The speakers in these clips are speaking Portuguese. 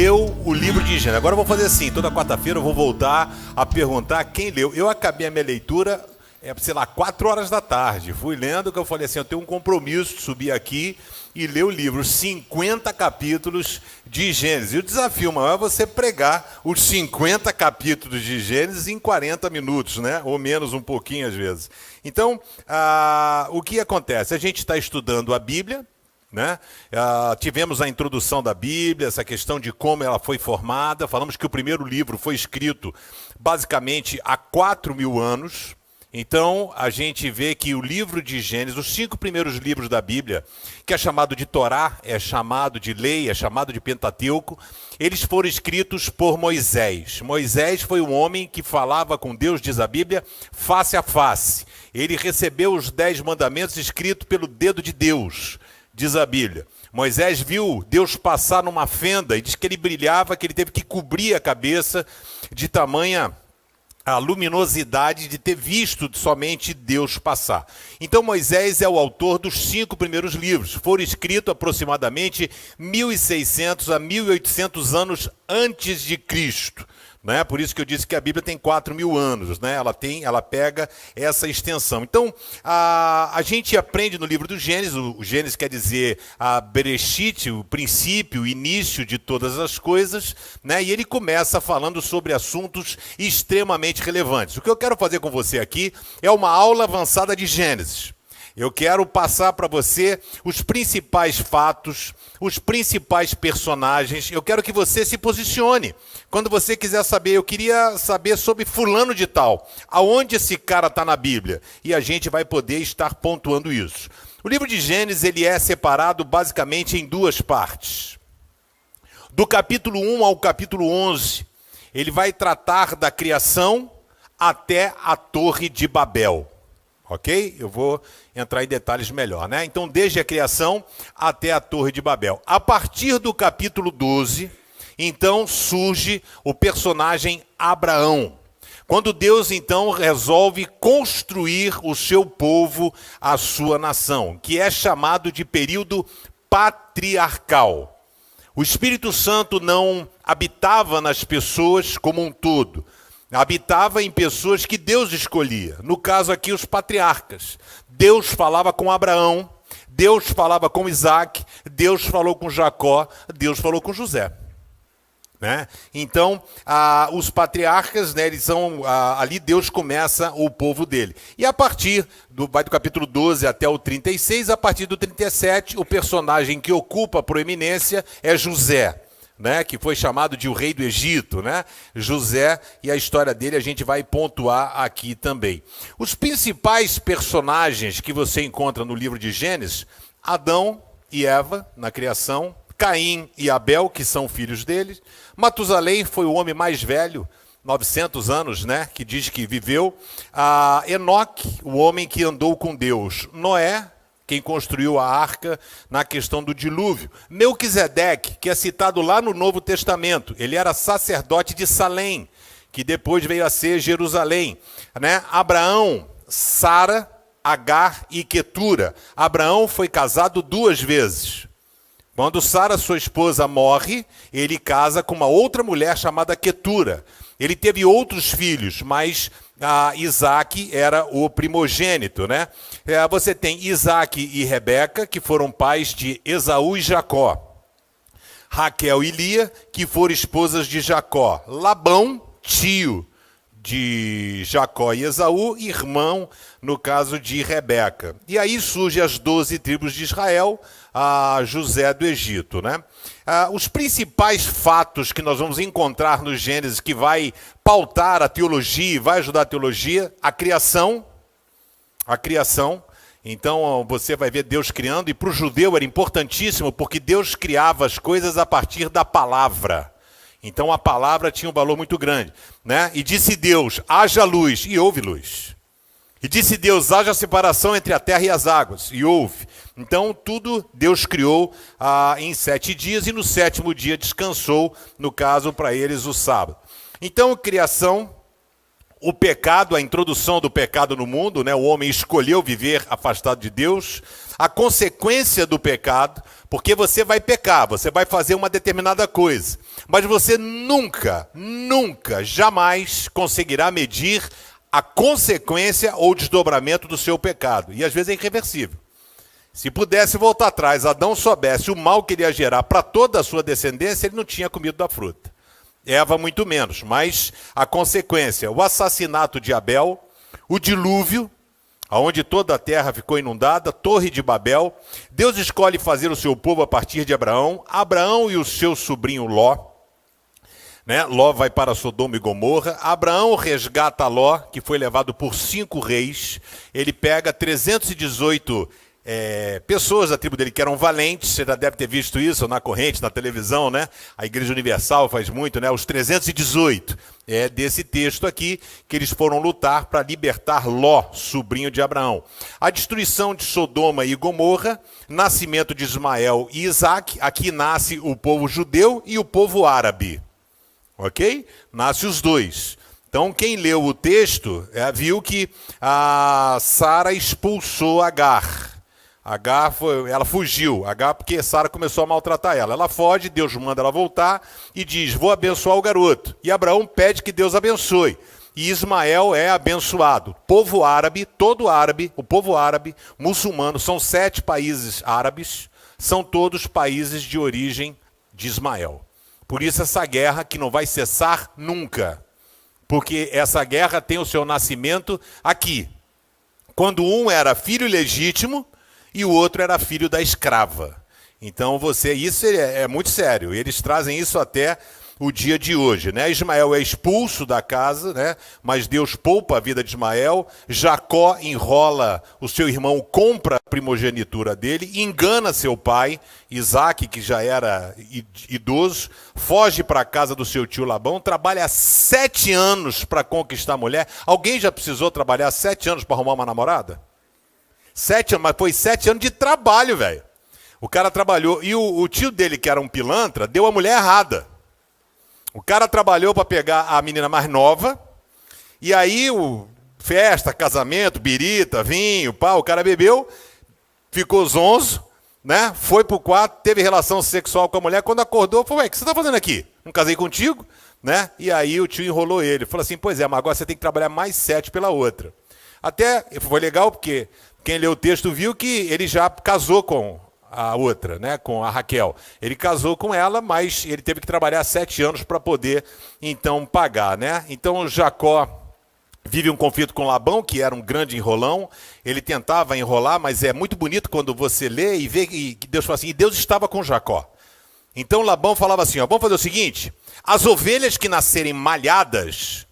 leu o livro de Gênesis? Agora eu vou fazer assim, toda quarta-feira eu vou voltar a perguntar quem leu. Eu acabei a minha leitura, 4 horas da tarde. Fui lendo, que eu falei assim, eu tenho um compromisso de subir aqui e ler o livro, os 50 capítulos de Gênesis. E o desafio maior é você pregar os 50 capítulos de Gênesis em 40 minutos, né? Ou menos um pouquinho às vezes. Então, o que acontece? A gente está estudando a Bíblia, né? Tivemos a introdução da Bíblia, essa questão de como ela foi formada. Falamos que o primeiro livro foi escrito basicamente há 4.000 anos. Então, a gente vê que o livro de Gênesis, os 5 primeiros livros da Bíblia, que é chamado de Torá, é chamado de Lei, é chamado de Pentateuco, eles foram escritos por Moisés. Moisés foi um homem que falava com Deus, diz a Bíblia, face a face. Ele recebeu os 10 mandamentos escritos pelo dedo de Deus, diz a Bíblia. Moisés viu Deus passar numa fenda e diz que ele brilhava, que ele teve que cobrir a cabeça de tamanha a luminosidade de ter visto somente Deus passar. Então Moisés é o autor dos 5 primeiros livros. Foram escritos aproximadamente 1.600 a 1.800 anos antes de Cristo. Né? Por isso que eu disse que a Bíblia tem 4.000 anos, né? Ela pega essa extensão. Então, a gente aprende no livro do Gênesis, o Gênesis quer dizer a Bereshit, o princípio, o início de todas as coisas, né? E ele começa falando sobre assuntos extremamente relevantes. O que eu quero fazer com você aqui é uma aula avançada de Gênesis. Eu quero passar para você os principais fatos, os principais personagens. Eu quero que você se posicione. Quando você quiser saber, eu queria saber sobre fulano de tal. Aonde esse cara está na Bíblia? E a gente vai poder estar pontuando isso. O livro de Gênesis ele é separado basicamente em 2 partes. Do capítulo 1 ao capítulo 11, ele vai tratar da criação até a Torre de Babel. Ok? Eu vou entrar em detalhes melhor, né? Então, desde a criação até a Torre de Babel. A partir do capítulo 12, então, surge o personagem Abraão. Quando Deus, então, resolve construir o seu povo, a sua nação, que é chamado de período patriarcal. O Espírito Santo não habitava nas pessoas como um todo. Habitava em pessoas que Deus escolhia. No caso aqui, os patriarcas. Deus falava com Abraão, Deus falava com Isaac, Deus falou com Jacó, Deus falou com José. Né? Então, os patriarcas, né, eles são, ali Deus começa o povo dele. E a partir do capítulo 12 até o 36, a partir do 37, o personagem que ocupa a proeminência é José. Né, que foi chamado de o rei do Egito, né? José, e a história dele a gente vai pontuar aqui também. Os principais personagens que você encontra no livro de Gênesis, Adão e Eva, na criação, Caim e Abel, que são filhos deles, Matusalém foi o homem mais velho, 900 anos, né, que diz que viveu, Enoque, o homem que andou com Deus, Noé, quem construiu a arca na questão do dilúvio. Melquisedeque, que é citado lá no Novo Testamento, ele era sacerdote de Salém, que depois veio a ser Jerusalém. Né? Abraão, Sara, Agar e Quetura. Abraão foi casado 2 vezes. Quando Sara, sua esposa, morre, ele casa com uma outra mulher chamada Quetura. Ele teve outros filhos, mas Isaac era o primogênito, né? Você tem Isaac e Rebeca, que foram pais de Esaú e Jacó. Raquel e Lia, que foram esposas de Jacó. Labão, tio de Jacó e Esaú, irmão, no caso de Rebeca. E aí surgem as 12 tribos de Israel, a José do Egito, né? Os principais fatos que nós vamos encontrar no Gênesis, que vai pautar a teologia e vai ajudar a teologia, a criação. Então você vai ver Deus criando, e para o judeu era importantíssimo, porque Deus criava as coisas a partir da palavra. Então a palavra tinha um valor muito grande, né? E disse Deus, haja luz, e houve luz. E disse Deus, haja separação entre a terra e as águas, e houve. Então tudo Deus criou em 7 dias, e no 7º dia descansou, no caso para eles o sábado. Então criação, o pecado, a introdução do pecado no mundo, né? O homem escolheu viver afastado de Deus, a consequência do pecado, porque você vai pecar, você vai fazer uma determinada coisa, mas você nunca, jamais conseguirá medir a consequência ou desdobramento do seu pecado, e às vezes é irreversível. Se pudesse voltar atrás, Adão soubesse o mal que ele ia gerar para toda a sua descendência, ele não tinha comido da fruta. Eva muito menos, mas a consequência, o assassinato de Abel, o dilúvio, onde toda a terra ficou inundada, Torre de Babel. Deus escolhe fazer o seu povo a partir de Abraão, Abraão e o seu sobrinho Ló. Né? Ló vai para Sodoma e Gomorra. Abraão resgata Ló, que foi levado por 5 reis. Ele pega 318 pessoas da tribo dele que eram valentes. Você já deve ter visto isso na corrente, na televisão, né? A Igreja Universal faz muito, né? Os 318. É desse texto aqui que eles foram lutar para libertar Ló, sobrinho de Abraão. A destruição de Sodoma e Gomorra, nascimento de Ismael e Isaac. Aqui nasce o povo judeu e o povo árabe. Ok? Nasce os dois. Então, quem leu o texto viu que a Sara expulsou Agar. Ela fugiu, porque Sara começou a maltratar ela. Ela foge, Deus manda ela voltar e diz, vou abençoar o garoto. E Abraão pede que Deus abençoe. E Ismael é abençoado. Povo árabe, todo árabe, o povo árabe, muçulmano, são 7 países árabes, são todos países de origem de Ismael. Por isso essa guerra que não vai cessar nunca. Porque essa guerra tem o seu nascimento aqui. Quando um era filho legítimo e o outro era filho da escrava. Então isso é muito sério. Eles trazem isso até o dia de hoje, né? Ismael é expulso da casa, né? Mas Deus poupa a vida de Ismael. Jacó enrola o seu irmão, compra a primogenitura dele, engana seu pai, Isaac, que já era idoso, foge para a casa do seu tio Labão, trabalha 7 anos para conquistar a mulher. Alguém já precisou trabalhar 7 anos para arrumar uma namorada? 7 anos, mas foi 7 anos de trabalho, velho. O cara trabalhou, e o tio dele, que era um pilantra, deu a mulher errada. O cara trabalhou para pegar a menina mais nova, e aí festa, casamento, birita, vinho, o cara bebeu, ficou zonzo, né? Foi pro quarto, teve relação sexual com a mulher, quando acordou, falou, o que você tá fazendo aqui? Não casei contigo? Né? E aí o tio enrolou ele, falou assim, pois é, mas agora você tem que trabalhar mais 7 pela outra. Até foi legal, porque quem leu o texto viu que ele já casou com a outra, né, com a Raquel. Ele casou com ela, mas ele teve que trabalhar 7 anos para poder, então, pagar, né? Então, Jacó vive um conflito com Labão, que era um grande enrolão. Ele tentava enrolar, mas é muito bonito quando você lê e vê que Deus fala assim, e Deus estava com Jacó. Então, Labão falava assim, vamos fazer o seguinte, as ovelhas que nascerem malhadas,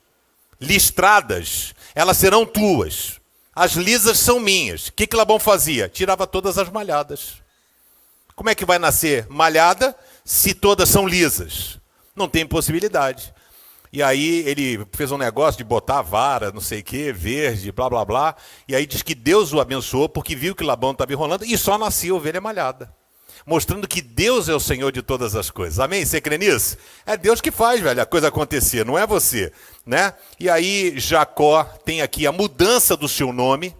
listradas, elas serão tuas. As lisas são minhas. O que Labão fazia? Tirava todas as malhadas. Como é que vai nascer malhada se todas são lisas? Não tem possibilidade. E aí ele fez um negócio de botar a vara, não sei o quê, verde, blá, blá, blá. E aí diz que Deus o abençoou porque viu que Labão estava enrolando e só nascia ovelha malhada. Mostrando que Deus é o Senhor de todas as coisas. Amém? Você crê nisso? É Deus que faz, velho, a coisa acontecer, não é você, né? E aí Jacó tem aqui a mudança do seu nome.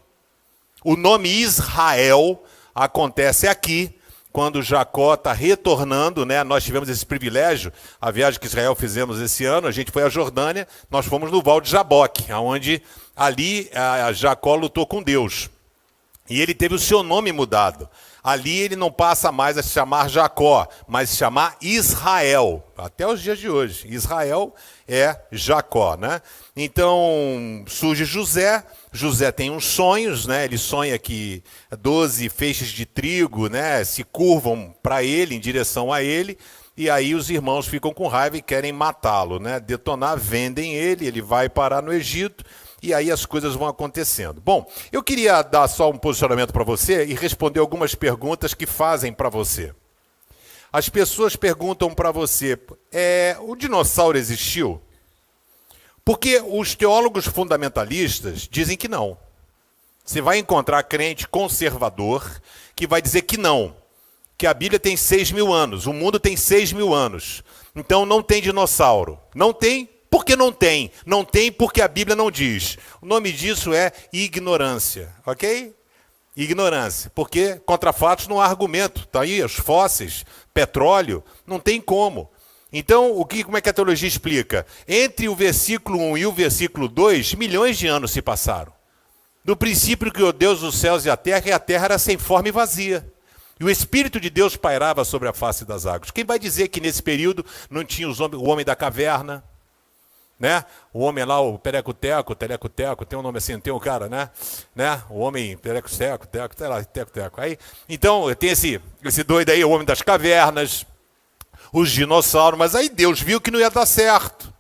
O nome Israel acontece aqui, quando Jacó está retornando, né? Nós tivemos esse privilégio, a viagem que Israel fizemos esse ano, a gente foi à Jordânia, nós fomos no Val de Jaboque, onde ali Jacó lutou com Deus. E ele teve o seu nome mudado. Ali ele não passa mais a se chamar Jacó, mas se chamar Israel, até os dias de hoje. Israel é Jacó, né? Então surge José. José tem uns sonhos, né? Ele sonha que 12 feixes de trigo, né, se curvam para ele, em direção a ele, e aí os irmãos ficam com raiva e querem matá-lo, né? Detonar, vendem ele vai parar no Egito, e aí as coisas vão acontecendo. Bom, eu queria dar só um posicionamento para você e responder algumas perguntas que fazem para você. As pessoas perguntam para você, o dinossauro existiu? Porque os teólogos fundamentalistas dizem que não. Você vai encontrar crente conservador que vai dizer que não. Que a Bíblia tem 6.000 anos, o mundo tem 6.000 anos. Então não tem dinossauro. Não tem Porque não tem. Não tem porque a Bíblia não diz. O nome disso é ignorância, ok? Ignorância. Porque contra fatos não há argumento. Está aí os fósseis, petróleo, não tem como. Então, como é que a teologia explica? Entre o versículo 1 e o versículo 2, milhões de anos se passaram. Do princípio criou Deus os céus e a terra era sem forma e vazia. E o Espírito de Deus pairava sobre a face das águas. Quem vai dizer que nesse período não tinha o homem da caverna, né? O homem lá, o Teleco-Teco, tem um nome assim, tem um cara, né? O homem Teleco-Teco, sei lá, Teco-Teco. Aí, então, tem esse doido aí, o homem das cavernas, os dinossauros, mas aí Deus viu que não ia dar certo.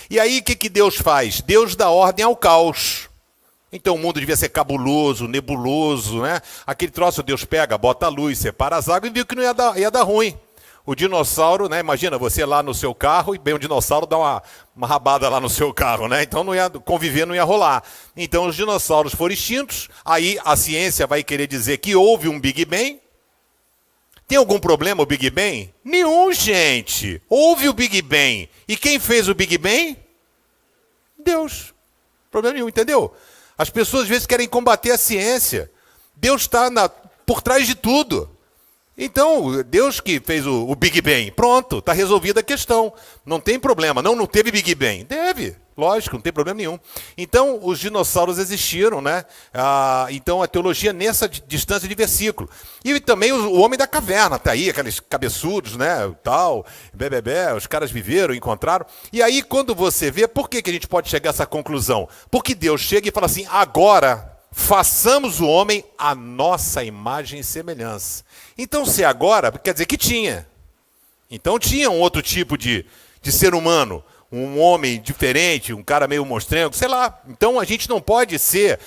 E aí, o que Deus faz? Deus dá ordem ao caos. Então o mundo devia ser cabuloso, nebuloso, né? Aquele troço Deus pega, bota a luz, separa as águas e viu que não ia dar ruim. O dinossauro, né? Imagina você lá no seu carro e bem um dinossauro dá uma rabada lá no seu carro, né? Então conviver não ia rolar. Então os dinossauros foram extintos, aí a ciência vai querer dizer que houve um Big Bang. Tem algum problema o Big Bang? Nenhum, gente. Houve o Big Bang. E quem fez o Big Bang? Deus. Problema nenhum, entendeu? As pessoas às vezes querem combater a ciência. Deus está por trás de tudo. Então, Deus que fez o Big Bang. Pronto, está resolvida a questão. Não tem problema. Não teve Big Bang. Teve, lógico, não tem problema nenhum. Então, os dinossauros existiram, né? Então, a teologia nessa distância de versículo. E também o homem da caverna, tá aí, aqueles cabeçudos, né? Tal, os caras viveram, encontraram. E aí, quando você vê, por que a gente pode chegar a essa conclusão? Porque Deus chega e fala assim, agora façamos o homem à nossa imagem e semelhança. Então, se agora, quer dizer que tinha. Então tinha um outro tipo de ser humano, um homem diferente, um cara meio monstrengo, sei lá. Então a gente não pode ser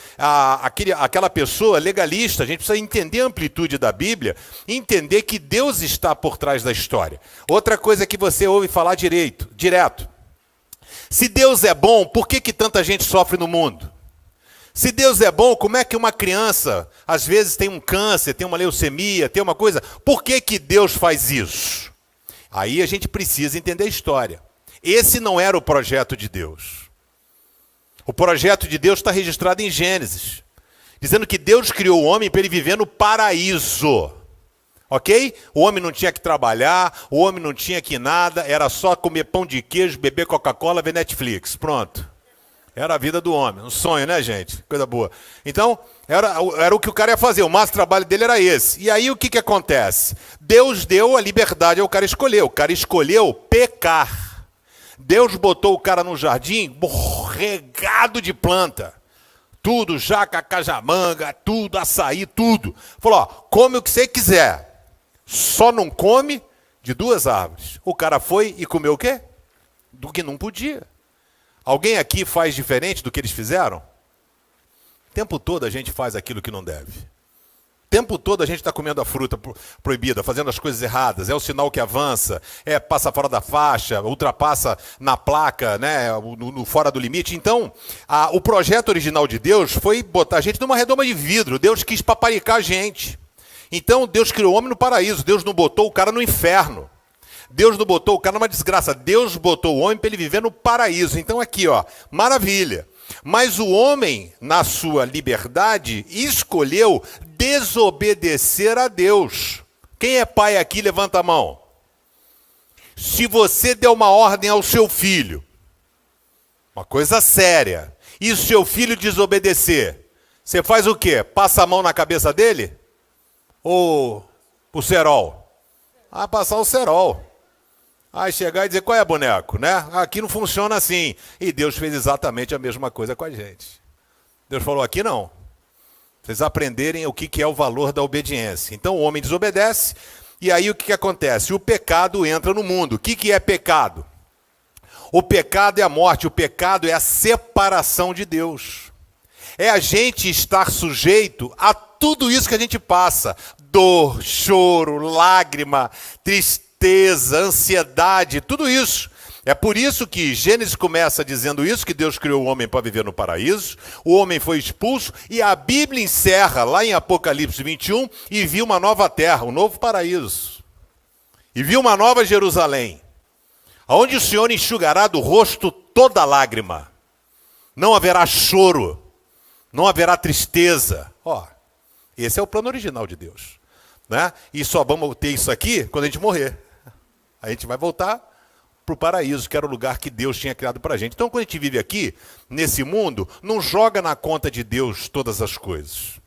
aquela pessoa legalista, a gente precisa entender a amplitude da Bíblia, entender que Deus está por trás da história. Outra coisa que você ouve falar direto. Se Deus é bom, por que tanta gente sofre no mundo? Se Deus é bom, como é que uma criança, às vezes tem um câncer, tem uma leucemia, tem uma coisa... Por que Deus faz isso? Aí a gente precisa entender a história. Esse não era o projeto de Deus. O projeto de Deus está registrado em Gênesis, dizendo que Deus criou o homem para ele viver no paraíso. Ok? O homem não tinha que trabalhar, o homem não tinha que nada, era só comer pão de queijo, beber Coca-Cola, ver Netflix. Pronto. Era a vida do homem, um sonho, né, gente? Coisa boa. Então, era o que o cara ia fazer, o máximo trabalho dele era esse. E aí o que acontece? Deus deu a liberdade ao cara escolher. O cara escolheu pecar. Deus botou o cara no jardim regado de planta. Tudo, jaca, cajamanga, tudo, açaí, tudo. Falou, ó, come o que você quiser. Só não come de 2 árvores. O cara foi e comeu o quê? Do que não podia. Alguém aqui faz diferente do que eles fizeram? O tempo todo a gente faz aquilo que não deve. O tempo todo a gente está comendo a fruta proibida, fazendo as coisas erradas. É o sinal que avança, passa fora da faixa, ultrapassa na placa, né, no fora do limite. Então, o projeto original de Deus foi botar a gente numa redoma de vidro. Deus quis paparicar a gente. Então, Deus criou o homem no paraíso. Deus não botou o cara no inferno. Deus não botou o cara numa desgraça. Deus botou o homem para ele viver no paraíso. Então aqui, ó, maravilha. Mas o homem, na sua liberdade, escolheu desobedecer a Deus. Quem é pai aqui, levanta a mão. Se você der uma ordem ao seu filho, uma coisa séria, e o seu filho desobedecer, você faz o quê? Passa a mão na cabeça dele? Ou o cerol? Passar o cerol. Aí chegar e dizer, qual é, boneco, né? Aqui não funciona assim. E Deus fez exatamente a mesma coisa com a gente. Deus falou, aqui não. Vocês aprenderem o que é o valor da obediência. Então o homem desobedece, e aí o que acontece? O pecado entra no mundo. O que é pecado? O pecado é a morte, o pecado é a separação de Deus. É a gente estar sujeito a tudo isso que a gente passa. Dor, choro, lágrima, tristeza, ansiedade, tudo isso. É por isso que Gênesis começa dizendo isso, que Deus criou o homem para viver no paraíso, o homem foi expulso, e a Bíblia encerra lá em Apocalipse 21, e viu uma nova terra, um novo paraíso. E viu uma nova Jerusalém. aonde o Senhor enxugará do rosto toda lágrima. Não haverá choro, não haverá tristeza. Esse é o plano original de Deus, né? E só vamos ter isso aqui quando a gente morrer. A gente vai voltar para o paraíso, que era o lugar que Deus tinha criado para a gente. Então, quando a gente vive aqui, nesse mundo, não joga na conta de Deus todas as coisas.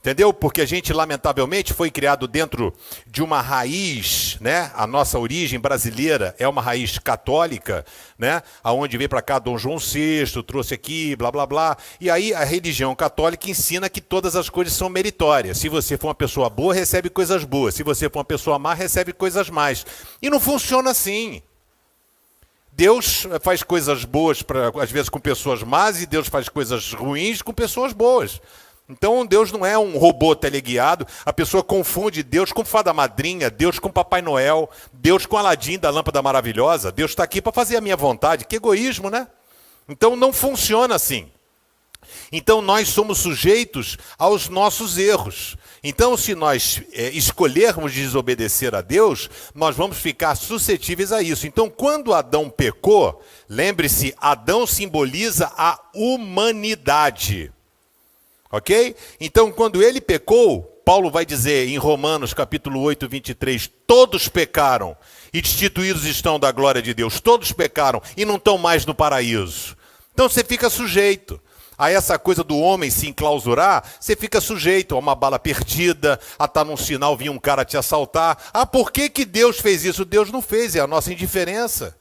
Entendeu? Porque a gente, lamentavelmente, foi criado dentro de uma raiz, né? A nossa origem brasileira é uma raiz católica, né? Aonde veio para cá Dom João VI, trouxe aqui, blá, blá, blá. E aí a religião católica ensina que todas as coisas são meritórias. Se você for uma pessoa boa, recebe coisas boas. Se você for uma pessoa má, recebe coisas más. E não funciona assim. Deus faz coisas boas, às vezes, com pessoas más, e Deus faz coisas ruins com pessoas boas. Então, Deus não é um robô teleguiado. A pessoa confunde Deus com Fada Madrinha, Deus com Papai Noel, Deus com Aladim da Lâmpada Maravilhosa. Deus está aqui para fazer a minha vontade. Que egoísmo, né? Então, não funciona assim. Então, nós somos sujeitos aos nossos erros. Então, se nós escolhermos desobedecer a Deus, nós vamos ficar suscetíveis a isso. Então, quando Adão pecou, lembre-se, Adão simboliza a humanidade. Ok? Então, quando ele pecou, Paulo vai dizer em Romanos capítulo 8, 23, todos pecaram e destituídos estão da glória de Deus. Todos pecaram e não estão mais no paraíso. Então, você fica sujeito a essa coisa do homem se enclausurar, você fica sujeito a uma bala perdida, a estar num sinal, vir um cara te assaltar. Por que Deus fez isso? Deus não fez, é a nossa indiferença.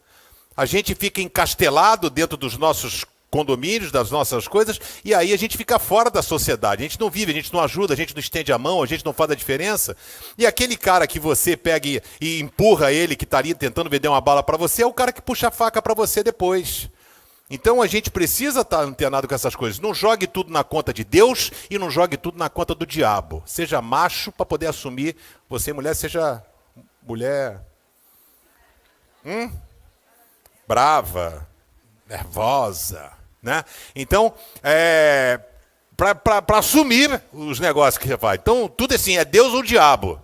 A gente fica encastelado dentro dos nossos condomínios, das nossas coisas, e aí a gente fica fora da sociedade. A gente não vive, a gente não ajuda, a gente não estende a mão, a gente não faz a diferença. E aquele cara que você pega e empurra ele, que estaria tentando vender uma bala para você, é o cara que puxa a faca para você depois. Então a gente precisa estar antenado com essas coisas. Não jogue tudo na conta de Deus e não jogue tudo na conta do diabo. Seja macho para poder assumir. Você, mulher, seja mulher brava, nervosa, né? Então, para assumir os negócios que você faz. Então, tudo assim, é Deus ou diabo.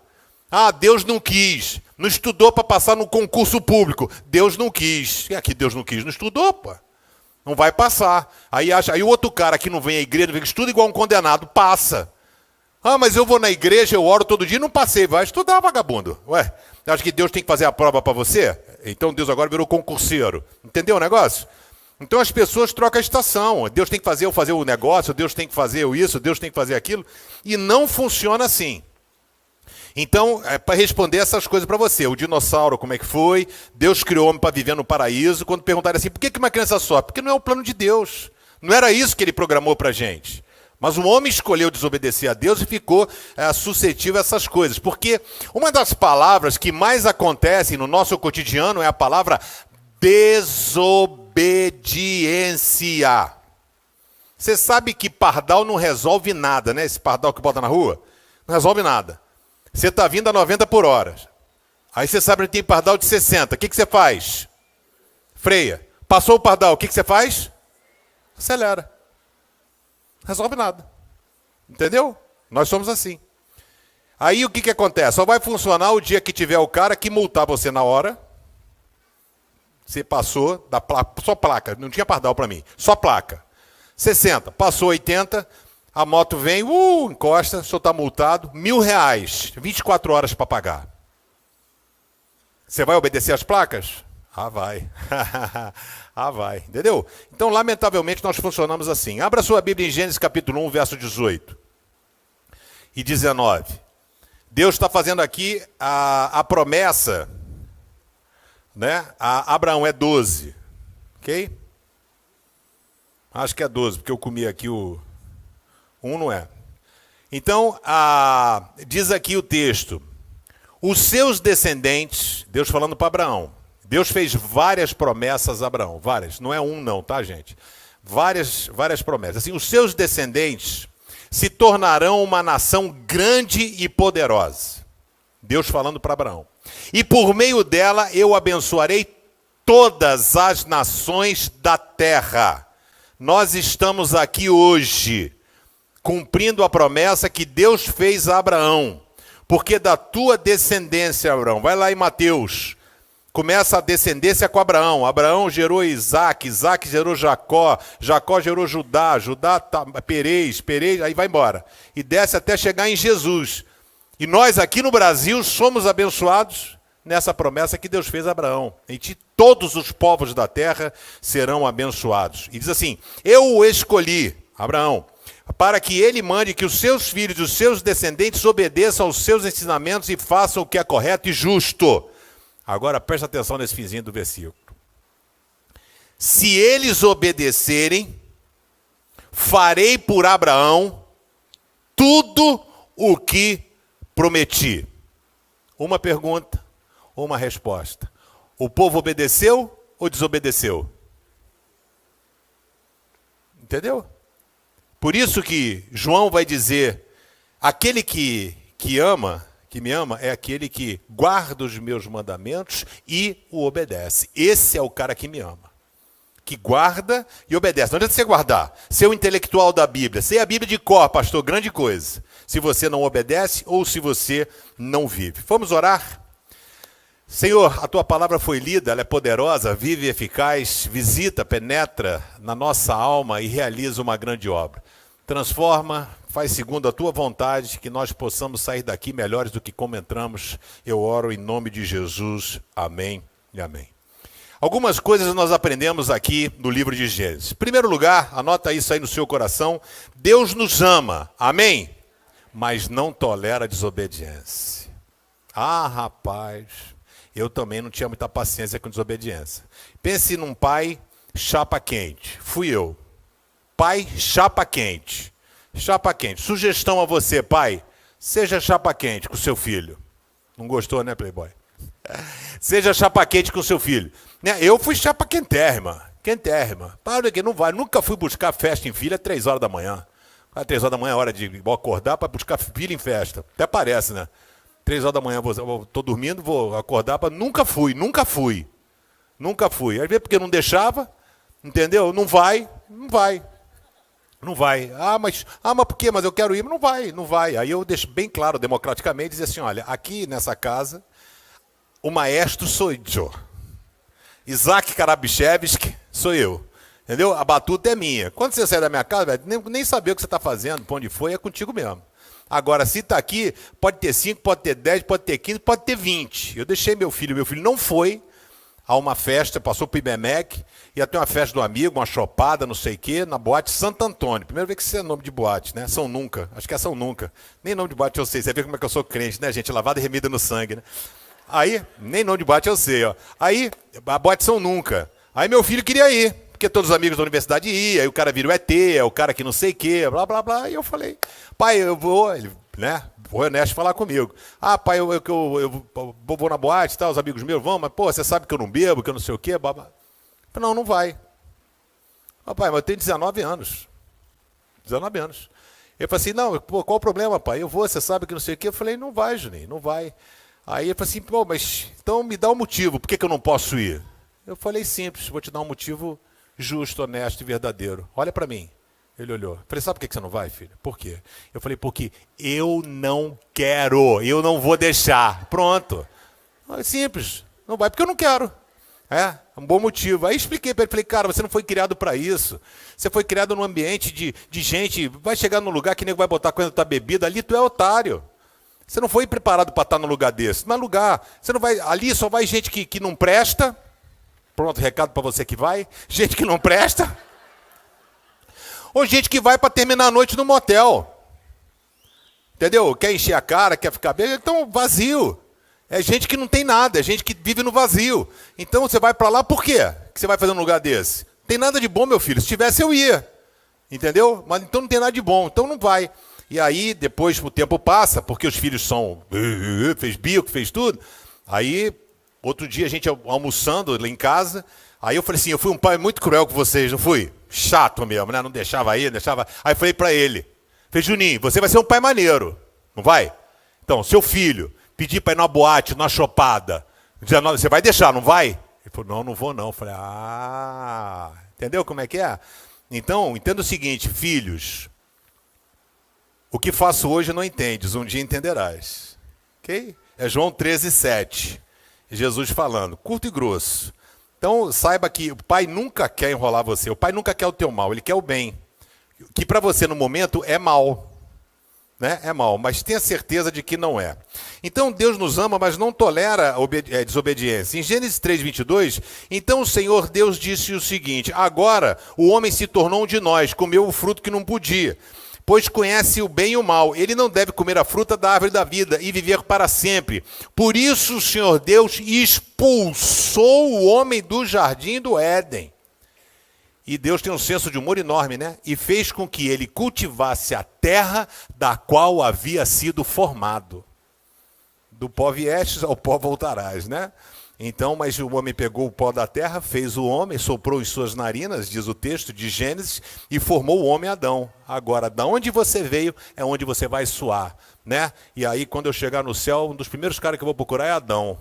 Deus não quis. Não estudou para passar no concurso público. Deus não quis. E aqui Deus não quis, não estudou, pô. Não vai passar. Aí o outro cara que não vem à igreja, vem que estuda igual um condenado, passa. Mas eu vou na igreja, eu oro todo dia, não passei. Vai estudar, vagabundo. Ué, acha que Deus tem que fazer a prova para você? Então Deus agora virou concurseiro. Entendeu o negócio? Então as pessoas trocam a estação. Deus tem que fazer o negócio, Deus tem que fazer isso, Deus tem que fazer aquilo. E não funciona assim. Então, para responder essas coisas para você, o dinossauro, como é que foi? Deus criou o homem para viver no paraíso. Quando perguntaram assim, por que uma criança sofre? Porque não é o plano de Deus. Não era isso que ele programou para a gente. Mas o homem escolheu desobedecer a Deus e ficou suscetível a essas coisas. Porque uma das palavras que mais acontecem no nosso cotidiano é a palavra desobediência. Você sabe que pardal não resolve nada, né? Esse pardal que bota na rua, não resolve nada. Você está vindo a 90 por hora. Aí você sabe que tem pardal de 60. O que você faz? Freia. Passou o pardal, o que você faz? Acelera. Resolve nada. Entendeu? Nós somos assim. Aí o que acontece? Só vai funcionar o dia que tiver o cara que multar você na hora. Você passou da placa, só placa, não tinha pardal para mim. Só placa. 60. Passou 80. A moto vem, encosta, o senhor está multado, R$1.000, 24 horas para pagar. Você vai obedecer as placas? Vai. Vai, entendeu? Então, lamentavelmente, nós funcionamos assim. Abra sua Bíblia em Gênesis capítulo 1, verso 18 e 19. Deus está fazendo aqui a promessa, né? A Abraão é 12, ok? Acho que é 12, porque eu comi aqui o... não é. Então, diz aqui o texto, os seus descendentes, Deus falando para Abraão, Deus fez várias promessas a Abraão, várias, não é não, tá, gente? Várias promessas. Assim, os seus descendentes se tornarão uma nação grande e poderosa. Deus falando para Abraão. E por meio dela eu abençoarei todas as nações da terra. Nós estamos aqui hoje cumprindo a promessa que Deus fez a Abraão. Porque da tua descendência, Abraão, vai lá em Mateus, começa a descendência com Abraão. Abraão gerou Isaac, Isaac gerou Jacó, Jacó gerou Judá, Judá Perez, Perez, aí vai embora. E desce até chegar em Jesus. E nós aqui no Brasil somos abençoados nessa promessa que Deus fez a Abraão. Em ti todos os povos da terra serão abençoados. E diz assim, eu o escolhi, Abraão, para que ele mande que os seus filhos e os seus descendentes obedeçam aos seus ensinamentos e façam o que é correto e justo. Agora preste atenção nesse finzinho do versículo. Se eles obedecerem, farei por Abraão tudo o que prometi. Uma pergunta, uma resposta. O povo obedeceu ou desobedeceu? Entendeu? Por isso que João vai dizer, aquele que me ama, é aquele que guarda os meus mandamentos e o obedece. Esse é o cara que me ama. Que guarda e obedece. Não adianta você guardar. Ser o intelectual da Bíblia. Ser a Bíblia de cor, pastor, grande coisa. Se você não obedece ou se você não vive. Vamos orar? Senhor, a tua palavra foi lida, ela é poderosa, vive e eficaz, visita, penetra na nossa alma e realiza uma grande obra. Transforma, faz segundo a tua vontade, que nós possamos sair daqui melhores do que como entramos. Eu oro em nome de Jesus. Amém e amém. Algumas coisas nós aprendemos aqui no livro de Gênesis. Em primeiro lugar, anota isso aí no seu coração, Deus nos ama, amém? Mas não tolera desobediência. Ah, rapaz, eu também não tinha muita paciência com desobediência. Pense num pai chapa quente, fui eu. Pai chapa quente, chapa quente. Sugestão a você, pai, seja chapa quente com seu filho. Não gostou, né, Playboy? Seja chapa quente com seu filho. Eu fui chapa quentérrima. Para que não vai. Nunca fui buscar festa em filha às 3 horas da manhã. Às 3 horas da manhã é hora de acordar para buscar filha em festa. Até parece, né? 3 horas da manhã estou dormindo, vou acordar para... Nunca fui. Às vezes porque não deixava, entendeu? Não vai. Mas por quê? Mas eu quero ir. Não vai. Aí eu deixo bem claro, democraticamente, dizer assim, olha, aqui nessa casa, o maestro sou eu. Isaac Karabichevski sou eu. Entendeu? A batuta é minha. Quando você sair da minha casa, velho, nem saber o que você está fazendo, para onde foi, é contigo mesmo. Agora, se está aqui, pode ter 5, pode ter 10, pode ter 15, pode ter 20. Eu deixei meu filho não foi a uma festa, passou para o IBMEC, ia ter uma festa do amigo, uma chopada, não sei o quê, na boate Santo Antônio. Primeiro vez que isso é nome de boate, né? São Nunca. Acho que é São Nunca. Nem nome de boate eu sei. Você vê como é que eu sou crente, né, gente? Lavada e remida no sangue, né? Aí, nem nome de boate eu sei, ó. Aí, a boate São Nunca. Aí meu filho queria ir, porque todos os amigos da universidade iam, aí o cara vira o ET, é o cara que não sei o quê, blá, blá, blá. E eu falei, pai, eu vou, ele, né? O Ernesto falar comigo. Ah, pai, eu vou na boate, tá, os amigos meus vão, mas, pô, você sabe que eu não bebo, que eu não sei o quê, blá, blá. Eu falei, não vai. Pai, mas eu tenho 19 anos. 19 anos. Ele falou assim, não, pô, qual o problema, pai? Eu vou, você sabe que não sei o quê. Eu falei, não vai, Juninho, não vai. Aí ele falou assim, pô, mas então me dá um motivo, por que eu não posso ir? Eu falei simples, vou te dar um motivo justo, honesto e verdadeiro. Olha para mim. Ele olhou. Eu falei, sabe por que você não vai, filho? Por quê? Eu falei, porque eu não quero, eu não vou deixar. Pronto. Simples, não vai porque eu não quero. É um bom motivo. Aí expliquei para ele, falei, cara, você não foi criado para isso. Você foi criado num ambiente de gente, vai chegar num lugar que nego vai botar coisa da tua bebida, ali tu é otário. Você não foi preparado para estar num lugar desse. Não é lugar. Você não vai, ali só vai gente que não presta. Pronto, recado para você que vai. Gente que não presta. Ou gente que vai para terminar a noite no motel. Entendeu? Quer encher a cara, quer ficar bem. Então, vazio. É gente que não tem nada, é gente que vive no vazio. Então, você vai para lá por quê? Que você vai fazer num lugar desse? Tem nada de bom, meu filho. Se tivesse, eu ia. Entendeu? Mas então não tem nada de bom. Então, não vai. E aí, depois o tempo passa, porque os filhos são... Fez bico, fez tudo. Aí, outro dia, a gente almoçando lá em casa. Aí eu falei assim, eu fui um pai muito cruel com vocês, não fui? Chato mesmo, né? Não deixava ir, deixava... Aí eu falei pra ele, falei, Juninho, você vai ser um pai maneiro, não vai? Então, seu filho pedir pra ir numa boate, numa chopada, você vai deixar, não vai? Ele falou, não vou não. Eu falei, entendeu como é que é? Então, entenda o seguinte, filhos... O que faço hoje não entendes, um dia entenderás. Ok? É João 13:7. Jesus falando, curto e grosso. Então, saiba que o Pai nunca quer enrolar você, o Pai nunca quer o teu mal, Ele quer o bem. Que para você no momento é mal, né? É mal, mas tenha certeza de que não é. Então, Deus nos ama, mas não tolera desobediência. Em Gênesis 3:22, então o Senhor Deus disse o seguinte, agora o homem se tornou um de nós, comeu o fruto que não podia, pois conhece o bem e o mal. Ele não deve comer a fruta da árvore da vida e viver para sempre. Por isso o Senhor Deus expulsou o homem do jardim do Éden. E Deus tem um senso de humor enorme, né? E fez com que ele cultivasse a terra da qual havia sido formado. Do pó viestes, ao pó voltarás, né? Então, mas o homem pegou o pó da terra, fez o homem, soprou em suas narinas, diz o texto de Gênesis, e formou o homem Adão. Agora, da onde você veio, é onde você vai suar, né? E aí, quando eu chegar no céu, um dos primeiros caras que eu vou procurar é Adão.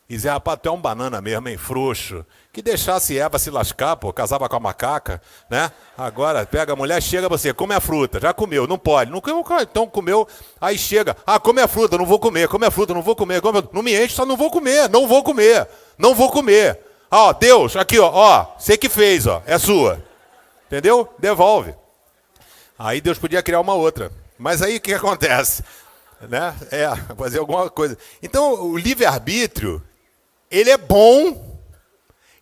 E dizer, rapaz, tu é um banana mesmo, hein, frouxo. Que deixasse Eva se lascar, pô, casava com a macaca, né? Agora, pega a mulher, chega você, come a fruta. Já comeu, não pode. Não comeu, então comeu, aí chega. Come a fruta, não vou comer. Come a fruta, não vou comer. Não me enche, só não vou comer. Não vou comer. Não vou comer. Ó, Deus, aqui, ó, você que fez, ó, é sua. Entendeu? Devolve. Aí Deus podia criar uma outra. Mas aí o que acontece? Né? Fazer alguma coisa. Então, o livre-arbítrio, ele é bom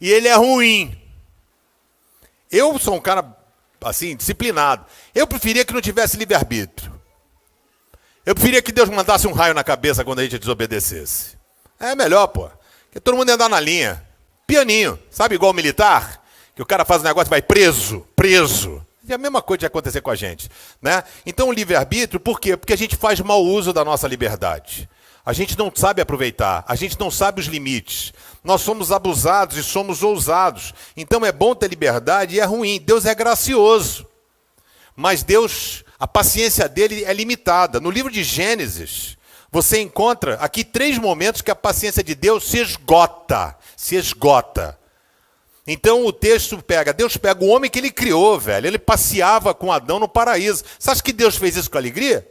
e ele é ruim. Eu sou um cara, assim, disciplinado. Eu preferia que não tivesse livre-arbítrio. Eu preferia que Deus mandasse um raio na cabeça quando a gente desobedecesse. É melhor, pô. Porque todo mundo ia andar na linha. Pianinho. Sabe igual militar? Que o cara faz um negócio e vai preso. E a mesma coisa ia acontecer com a gente, né? Então o livre-arbítrio, por quê? Porque a gente faz mau uso da nossa liberdade. A gente não sabe aproveitar, a gente não sabe os limites. Nós somos abusados e somos ousados. Então é bom ter liberdade e é ruim. Deus é gracioso. Mas Deus, a paciência dele é limitada. No livro de Gênesis, você encontra aqui 3 momentos que a paciência de Deus se esgota. Se esgota. Então o texto pega, Deus pega o homem que ele criou, velho. Ele passeava com Adão no paraíso. Você acha que Deus fez isso com alegria?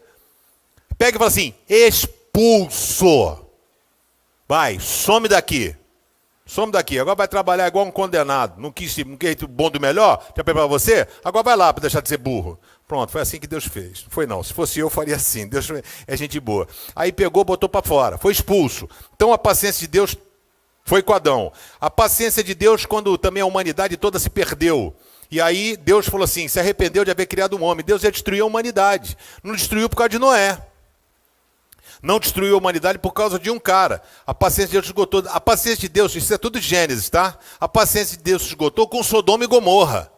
Pega e fala assim, expulso. Vai, some daqui. Some daqui. Agora vai trabalhar igual um condenado. Não quis o bom do melhor? Já para você? Agora vai lá para deixar de ser burro. Pronto, foi assim que Deus fez. Não foi não. Se fosse eu, faria assim. Deus é gente boa. Aí pegou, botou para fora. Foi expulso. Então a paciência de Deus foi com Adão. A paciência de Deus quando também a humanidade toda se perdeu. E aí Deus falou assim, se arrependeu de haver criado um homem. Deus ia destruir a humanidade. Não destruiu por causa de Noé. Não destruiu a humanidade por causa de um cara. A paciência de Deus esgotou. A paciência de Deus, isso é tudo Gênesis, tá? A paciência de Deus se esgotou com Sodoma e Gomorra.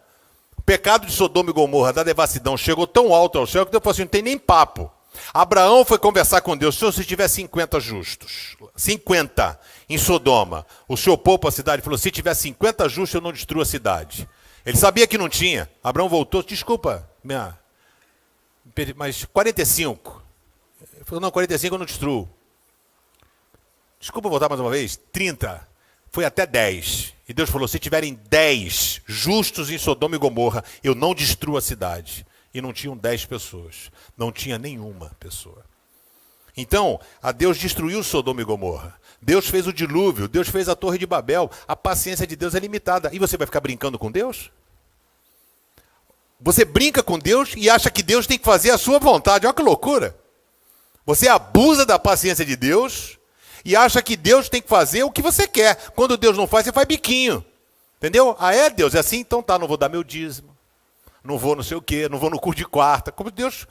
O pecado de Sodoma e Gomorra, da devassidão, chegou tão alto ao céu que Deus falou assim, não tem nem papo. Abraão foi conversar com Deus, se tiver 50 justos, 50 em Sodoma, o senhor poupa a cidade, falou, se tiver 50 justos, eu não destruo a cidade. Ele sabia que não tinha. Abraão voltou, desculpa, mas 45. Ele falou, não, 45 eu não destruo. Desculpa voltar mais uma vez, 30. Foi até 10. E Deus falou, se tiverem 10 justos em Sodoma e Gomorra, eu não destruo a cidade. E não tinham 10 pessoas. Não tinha nenhuma pessoa. Então, a Deus destruiu Sodoma e Gomorra. Deus fez o dilúvio, Deus fez a Torre de Babel. A paciência de Deus é limitada. E você vai ficar brincando com Deus? Você brinca com Deus e acha que Deus tem que fazer a sua vontade. Olha que loucura. Você abusa da paciência de Deus e acha que Deus tem que fazer o que você quer. Quando Deus não faz, você faz biquinho. Entendeu? Ah, é Deus? É assim? Então tá, não vou dar meu dízimo. Não vou não sei o quê, não vou no curso de quarta. Como Deus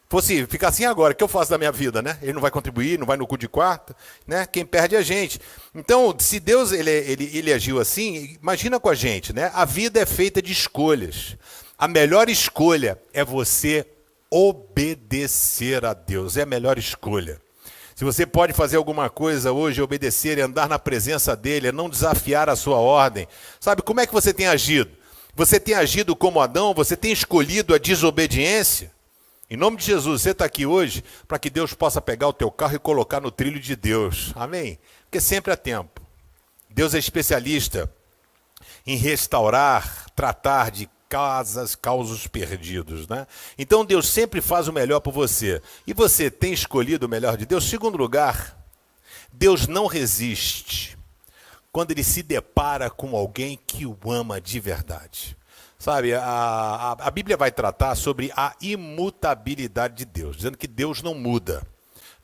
fosse ficar assim agora, o que eu faço da minha vida, né? Ele não vai contribuir, não vai no curso de quarta, né? Quem perde é a gente. Então, se Deus ele agiu assim, imagina com a gente, né? A vida é feita de escolhas. A melhor escolha é você obedecer a Deus. É a melhor escolha. Se você pode fazer alguma coisa hoje, obedecer e andar na presença dele, é não desafiar a sua ordem. Sabe, como é que você tem agido? Você tem agido como Adão? Você tem escolhido a desobediência? Em nome de Jesus, você está aqui hoje para que Deus possa pegar o teu carro e colocar no trilho de Deus. Amém? Porque sempre há tempo. Deus é especialista em restaurar, tratar de causos perdidos, né? Então Deus sempre faz o melhor por você. E você tem escolhido o melhor de Deus? Segundo lugar, Deus não resiste quando ele se depara com alguém que o ama de verdade. Sabe, a Bíblia vai tratar sobre a imutabilidade de Deus, dizendo que Deus não muda.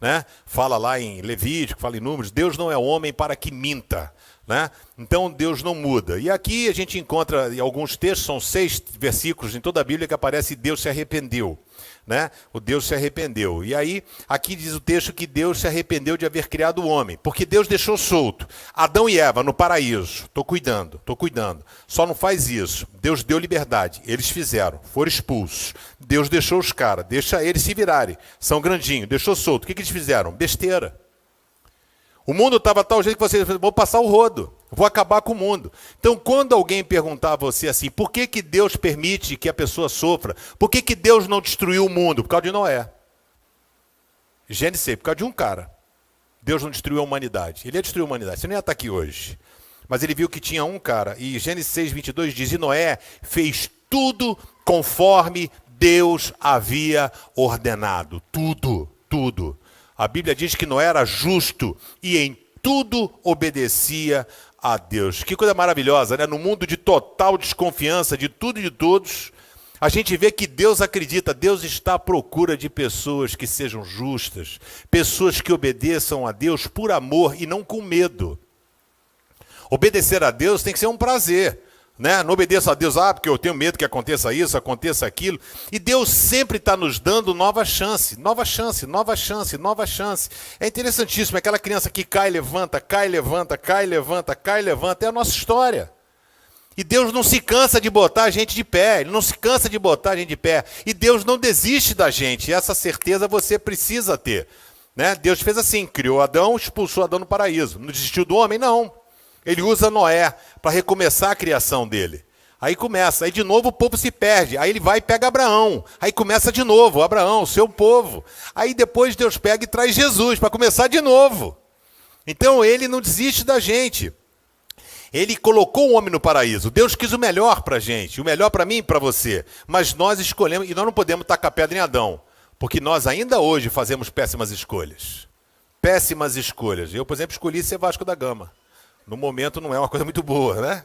Né? Fala lá em Levítico, fala em Números, Deus não é homem para que minta. Né? Então Deus não muda. E aqui a gente encontra em alguns textos, são 6 versículos em toda a Bíblia que aparece Deus se arrependeu. Né? O Deus se arrependeu. E aí, aqui diz o texto que Deus se arrependeu de haver criado o homem, porque Deus deixou solto Adão e Eva no paraíso. Estou cuidando. Só não faz isso. Deus deu liberdade. Eles fizeram, foram expulsos. Deus deixou os caras, deixa eles se virarem. São grandinhos, deixou solto. O que eles fizeram? Besteira. O mundo estava tal jeito que você vou passar o rodo, vou acabar com o mundo. Então, quando alguém perguntar a você assim, por que Deus permite que a pessoa sofra? Por que Deus não destruiu o mundo? Por causa de Noé. Gênesis 6, por causa de um cara. Deus não destruiu a humanidade. Ele ia destruir a humanidade, você não ia estar aqui hoje. Mas ele viu que tinha um cara, e Gênesis 6, 22 diz, e Noé fez tudo conforme Deus havia ordenado. Tudo. A Bíblia diz que Noé era justo e em tudo obedecia a Deus. Que coisa maravilhosa, né? No mundo de total desconfiança de tudo e de todos, a gente vê que Deus acredita, Deus está à procura de pessoas que sejam justas, pessoas que obedeçam a Deus por amor e não com medo. Obedecer a Deus tem que ser um prazer. Né? Não obedeço a Deus, porque eu tenho medo que aconteça isso, aconteça aquilo. E Deus sempre está nos dando nova chance. É interessantíssimo, aquela criança que cai, levanta, é a nossa história. E Deus não se cansa de botar a gente de pé, Ele não se cansa de botar a gente de pé. E Deus não desiste da gente, e essa certeza você precisa ter. Né? Deus fez assim, criou Adão, expulsou Adão no paraíso. Não desistiu do homem? Não. Ele usa Noé para recomeçar a criação dele. Aí começa, aí de novo o povo se perde. Aí ele vai e pega Abraão. Aí começa de novo, Abraão, seu povo. Aí depois Deus pega e traz Jesus para começar de novo. Então ele não desiste da gente. Ele colocou o homem no paraíso. Deus quis o melhor para a gente, o melhor para mim e para você. Mas nós escolhemos, e nós não podemos tacar pedra em Adão. Porque nós ainda hoje fazemos péssimas escolhas. Eu, por exemplo, escolhi ser Vasco da Gama. No momento não é uma coisa muito boa, né?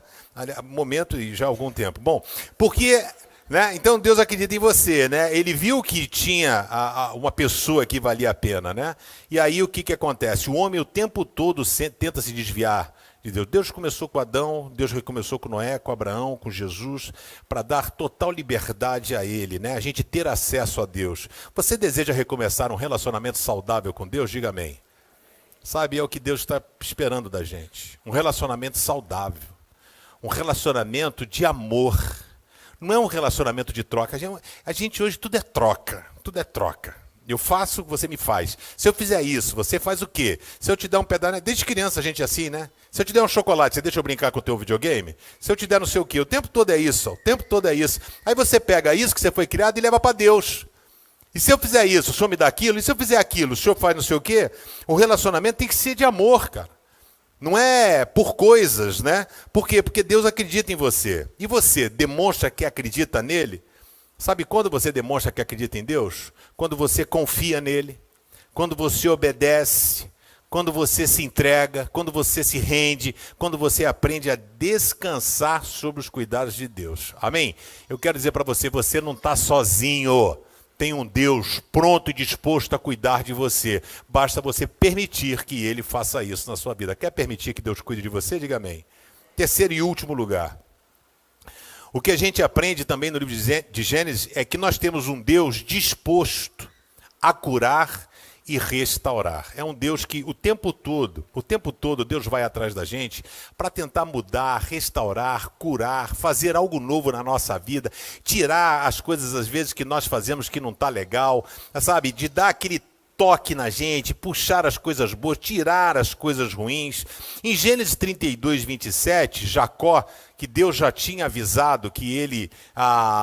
Momento e já há algum tempo. Bom, porque, né? Então Deus acredita em você, né? Ele viu que tinha uma pessoa que valia a pena, né? E aí o que acontece? O homem o tempo todo tenta se desviar de Deus. Deus começou com Adão, Deus recomeçou com Noé, com Abraão, com Jesus, para dar total liberdade a ele, né? A gente ter acesso a Deus. Você deseja recomeçar um relacionamento saudável com Deus? Diga amém. Sabe, é o que Deus está esperando da gente. Um relacionamento saudável. Um relacionamento de amor. Não é um relacionamento de troca. A gente hoje tudo é troca. Eu faço, você me faz. Se eu fizer isso, você faz o quê? Se eu te der um pedaço... Desde criança a gente é assim, né? Se eu te der um chocolate, você deixa eu brincar com o teu videogame? Se eu te der não sei o quê, o tempo todo é isso. Aí você pega isso que você foi criado e leva para Deus. E se eu fizer isso, o senhor me dá aquilo? E se eu fizer aquilo, o senhor faz não sei o quê? O relacionamento tem que ser de amor, cara. Não é por coisas, né? Por quê? Porque Deus acredita em você. E você demonstra que acredita nele? Sabe quando você demonstra que acredita em Deus? Quando você confia nele, quando você obedece, quando você se entrega, quando você se rende, quando você aprende a descansar sobre os cuidados de Deus. Amém? Eu quero dizer para você, você não está sozinho. Tem um Deus pronto e disposto a cuidar de você. Basta você permitir que Ele faça isso na sua vida. Quer permitir que Deus cuide de você? Diga amém. Terceiro e último lugar. O que a gente aprende também no livro de Gênesis é que nós temos um Deus disposto a curar e restaurar. É um Deus que o tempo todo Deus vai atrás da gente para tentar mudar, restaurar, curar, fazer algo novo na nossa vida, tirar as coisas às vezes que nós fazemos que não está legal, sabe? De dar aquele toque na gente, puxar as coisas boas, tirar as coisas ruins. Em Gênesis 32, 27, Jacó, que Deus já tinha avisado que ele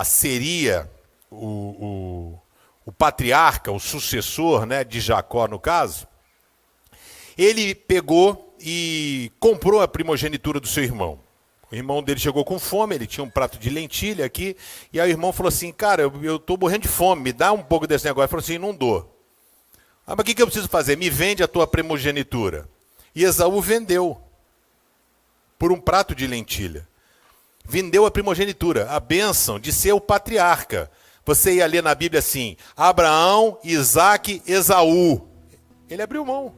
seria o patriarca, o sucessor, né, de Jacó no caso, ele pegou e comprou a primogenitura do seu irmão. O irmão dele chegou com fome, ele tinha um prato de lentilha aqui, e aí o irmão falou assim, cara, eu estou morrendo de fome, me dá um pouco desse negócio. Ele falou assim, não dou. Mas o que eu preciso fazer? Me vende a tua primogenitura. E Esaú vendeu por um prato de lentilha. Vendeu a primogenitura, a bênção de ser o patriarca. Você ia ler na Bíblia assim, Abraão, Isaque, Esaú. Ele abriu mão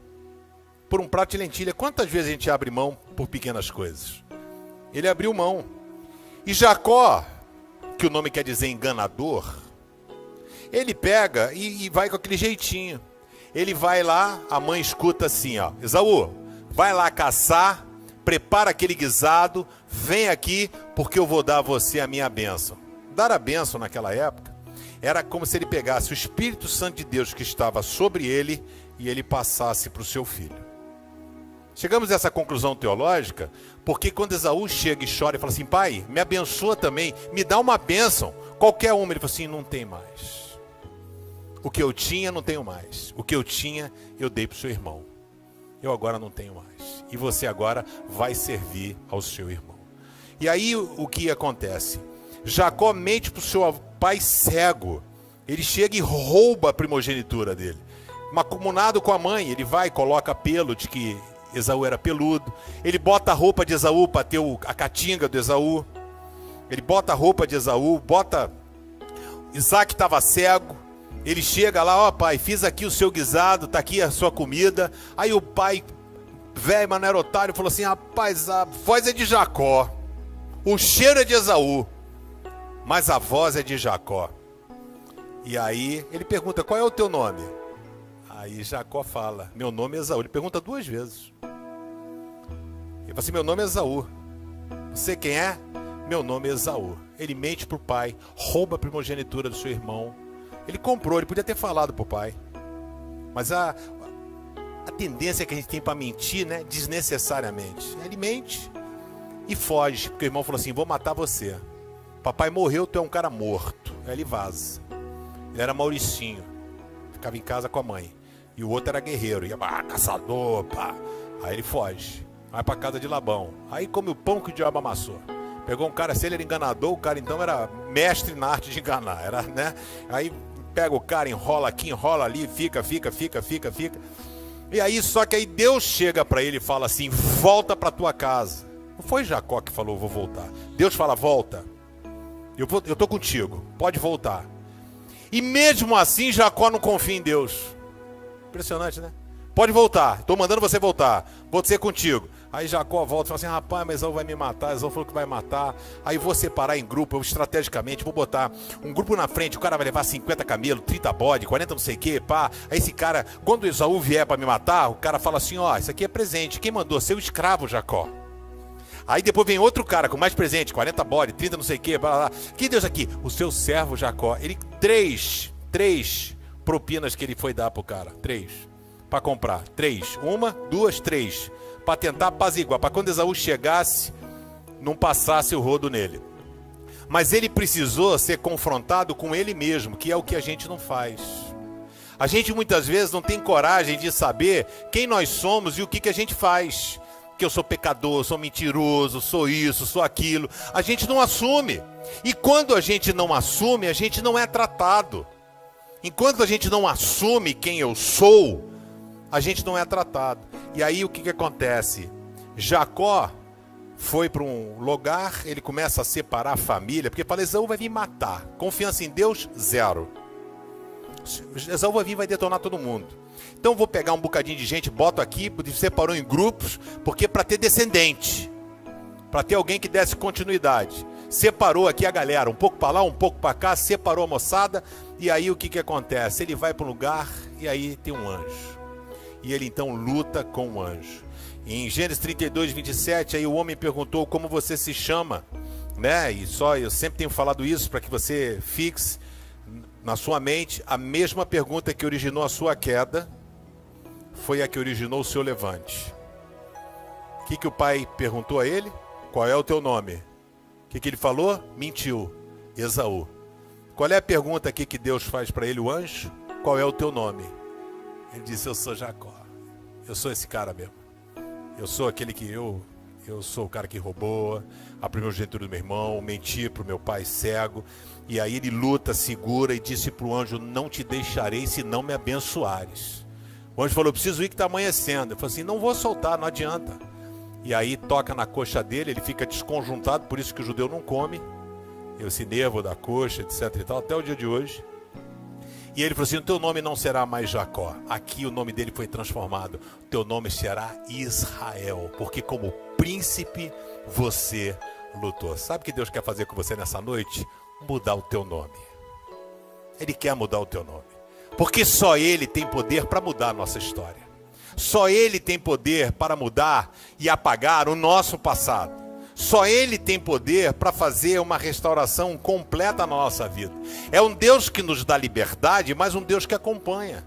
por um prato de lentilha. Quantas vezes a gente abre mão por pequenas coisas? Ele abriu mão. E Jacó, que o nome quer dizer enganador, ele pega e vai com aquele jeitinho. Ele vai lá, a mãe escuta assim, ó, Esaú, vai lá caçar, prepara aquele guisado, vem aqui, porque eu vou dar a você a minha bênção. Dar a bênção naquela época era como se ele pegasse o Espírito Santo de Deus que estava sobre ele e ele passasse para o seu filho. Chegamos a essa conclusão teológica porque quando Esaú chega e chora e fala assim, pai, me abençoa também, me dá uma bênção, qualquer uma, ele fala assim, não tem mais. O que eu tinha, não tenho mais. O que eu tinha, eu dei para o seu irmão. Eu agora não tenho mais. E você agora vai servir ao seu irmão. E aí o que acontece? Jacó mente para o seu pai cego. Ele chega e rouba a primogenitura dele. Macumunado com a mãe, ele vai e coloca pelo de que Esaú era peludo. Ele bota a roupa de Esaú para ter a catinga do Esaú. Ele bota a roupa de Esaú, Isaque estava cego. Ele chega lá, ó pai, fiz aqui o seu guisado, tá aqui a sua comida. Aí o pai, velho, mas não era otário, falou assim, rapaz, a voz é de Jacó, o cheiro é de Esaú, mas a voz é de Jacó. E aí ele pergunta, qual é o teu nome? Aí Jacó fala, meu nome é Esaú. Ele pergunta 2 vezes. Ele fala assim, meu nome é Esaú. Você quem é? Meu nome é Esaú. Ele mente pro pai, rouba a primogenitura do seu irmão. Ele comprou, ele podia ter falado pro pai. Mas a tendência que a gente tem para mentir, né, desnecessariamente. Ele mente e foge, porque o irmão falou assim, vou matar você. Papai morreu, tu é um cara morto. Aí ele vaza. Ele era Mauricinho, ficava em casa com a mãe. E o outro era guerreiro, ia, caçador, pá. Aí ele foge, vai para casa de Labão. Aí come o pão que o diabo amassou. Pegou um cara, se ele era enganador, o cara então era mestre na arte de enganar, era, né? Aí pega o cara, enrola aqui, enrola ali, fica. E aí, só que aí Deus chega para ele e fala assim, volta para tua casa. Não foi Jacó que falou, vou voltar. Deus fala, volta. Eu tô contigo, pode voltar. E mesmo assim, Jacó não confia em Deus. Impressionante, né? Pode voltar, estou mandando você voltar, vou ser contigo. Aí Jacó volta e fala assim, rapaz, mas Esaú vai me matar, Esaú falou que vai matar. Aí vou separar em grupo, eu estrategicamente vou botar um grupo na frente, o cara vai levar 50 camelos, 30 bode, 40 não sei o que, pá. Aí esse cara, quando Esaú vier para me matar, o cara fala assim, ó, isso aqui é presente, quem mandou? Seu escravo, Jacó. Aí depois vem outro cara com mais presente, 40 bode, 30 não sei o que, blá, blá. Que Deus aqui? O seu servo Jacó. Ele, três propinas que ele foi dar pro cara, 3, para comprar, 3, 1, 2, 3, para tentar apaziguar, para quando Esaú chegasse, não passasse o rodo nele. Mas ele precisou ser confrontado com ele mesmo, que é o que a gente não faz. A gente muitas vezes não tem coragem de saber quem nós somos e o que a gente faz. Que eu sou pecador, sou mentiroso, sou isso, sou aquilo. A gente não assume. E quando a gente não assume, a gente não é tratado. Enquanto a gente não assume quem eu sou, a gente não é tratado. E aí o que acontece? Jacó foi para um lugar, ele começa a separar a família, porque fala, Esaú vai vir matar. Confiança em Deus, 0. Esaú vai vir e vai detonar todo mundo. Então vou pegar um bocadinho de gente, boto aqui, separou em grupos, porque para ter descendente, para ter alguém que desse continuidade. Separou aqui a galera, um pouco para lá, um pouco para cá, separou a moçada, e aí o que acontece? Ele vai para um lugar e aí tem um anjo. E ele então luta com o anjo. Em Gênesis 32, 27, aí o homem perguntou como você se chama, né? E eu sempre tenho falado isso para que você fixe na sua mente, a mesma pergunta que originou a sua queda foi a que originou o seu levante. O que o pai perguntou a ele? Qual é o teu nome? O que ele falou? Mentiu. Esaú. Qual é a pergunta aqui que Deus faz para ele, o anjo? Qual é o teu nome? Ele disse, eu sou Jacó. Eu sou esse cara mesmo. Eu sou aquele que eu sou o cara que roubou a primogenitura do meu irmão, menti para o meu pai cego. E aí ele luta, segura e disse para o anjo, não te deixarei se não me abençoares. O anjo falou, preciso ir que está amanhecendo. Eu falei assim, não vou soltar, não adianta. E aí toca na coxa dele, ele fica desconjuntado, por isso que o judeu não come. Esse nervo da coxa, etc e tal, até o dia de hoje. E ele falou assim, o teu nome não será mais Jacó. Aqui o nome dele foi transformado. O teu nome será Israel, porque como príncipe você lutou. Sabe o que Deus quer fazer com você nessa noite? Mudar o teu nome. Ele quer mudar o teu nome. Porque só Ele tem poder para mudar a nossa história. Só Ele tem poder para mudar e apagar o nosso passado. Só Ele tem poder para fazer uma restauração completa na nossa vida. É um Deus que nos dá liberdade, mas um Deus que acompanha.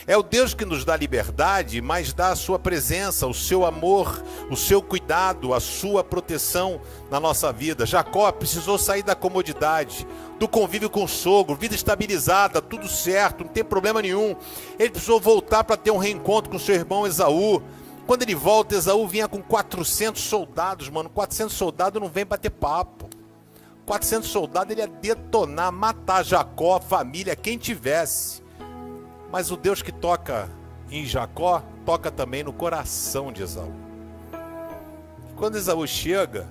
É o Deus que nos dá liberdade, mas dá a sua presença, o seu amor, o seu cuidado, a sua proteção na nossa vida. Jacó precisou sair da comodidade, do convívio com o sogro, vida estabilizada, tudo certo, não tem problema nenhum. Ele precisou voltar para ter um reencontro com seu irmão Esaú. Quando ele volta, Esaú vinha com 400 soldados, mano. 400 soldados não vem bater papo. 400 soldados ele ia detonar, matar Jacó, a família, quem tivesse. Mas o Deus que toca em Jacó, toca também no coração de Esaú. Quando Esaú chega,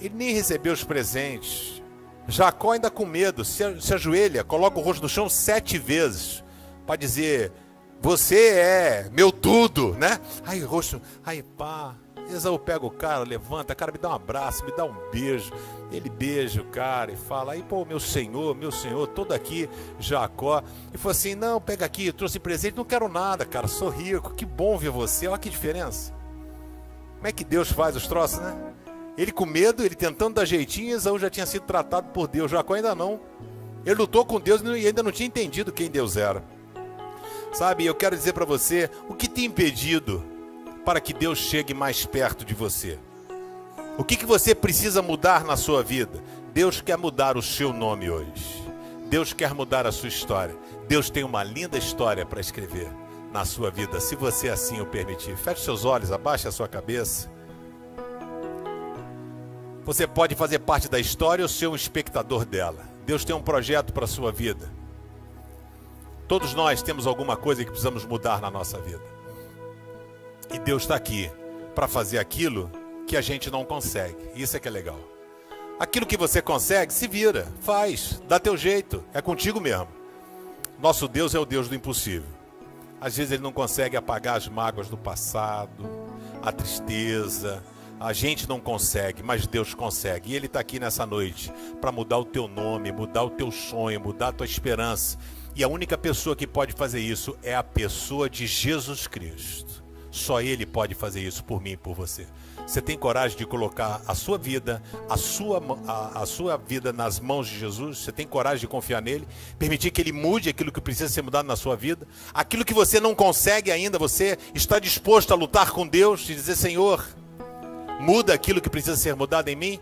ele nem recebeu os presentes. Jacó ainda com medo, se ajoelha, coloca o rosto no chão 7 vezes, para dizer, você é meu tudo, né? Aí o rosto, aí pá, Esaú pega o cara, levanta, cara, me dá um abraço, me dá um beijo. Ele beija o cara e fala, aí pô, meu senhor, todo aqui, Jacó. E falou assim, não, pega aqui, eu trouxe presente, não quero nada, cara, sou rico, que bom ver você, olha que diferença. Como é que Deus faz os troços, né? Ele com medo, ele tentando dar jeitinho, Esaú já tinha sido tratado por Deus, Jacó ainda não. Ele lutou com Deus e ainda não tinha entendido quem Deus era. Sabe, eu quero dizer para você, o que tem impedido para que Deus chegue mais perto de você? O que você precisa mudar na sua vida? Deus quer mudar o seu nome hoje. Deus quer mudar a sua história. Deus tem uma linda história para escrever na sua vida, se você assim o permitir. Feche seus olhos, abaixe a sua cabeça. Você pode fazer parte da história ou ser um espectador dela. Deus tem um projeto para a sua vida. Todos nós temos alguma coisa que precisamos mudar na nossa vida. E Deus está aqui para fazer aquilo que a gente não consegue. Isso é que é legal. Aquilo que você consegue, se vira, faz, dá teu jeito, é contigo mesmo. Nosso Deus é o Deus do impossível. Às vezes Ele não consegue apagar as mágoas do passado, a tristeza. A gente não consegue, mas Deus consegue. E Ele está aqui nessa noite para mudar o teu nome, mudar o teu sonho, mudar a tua esperança. E a única pessoa que pode fazer isso é a pessoa de Jesus Cristo. Só Ele pode fazer isso por mim e por você. Você tem coragem de colocar a sua vida, a sua vida nas mãos de Jesus? Você tem coragem de confiar nele? Permitir que Ele mude aquilo que precisa ser mudado na sua vida? Aquilo que você não consegue ainda, você está disposto a lutar com Deus e dizer, Senhor, muda aquilo que precisa ser mudado em mim?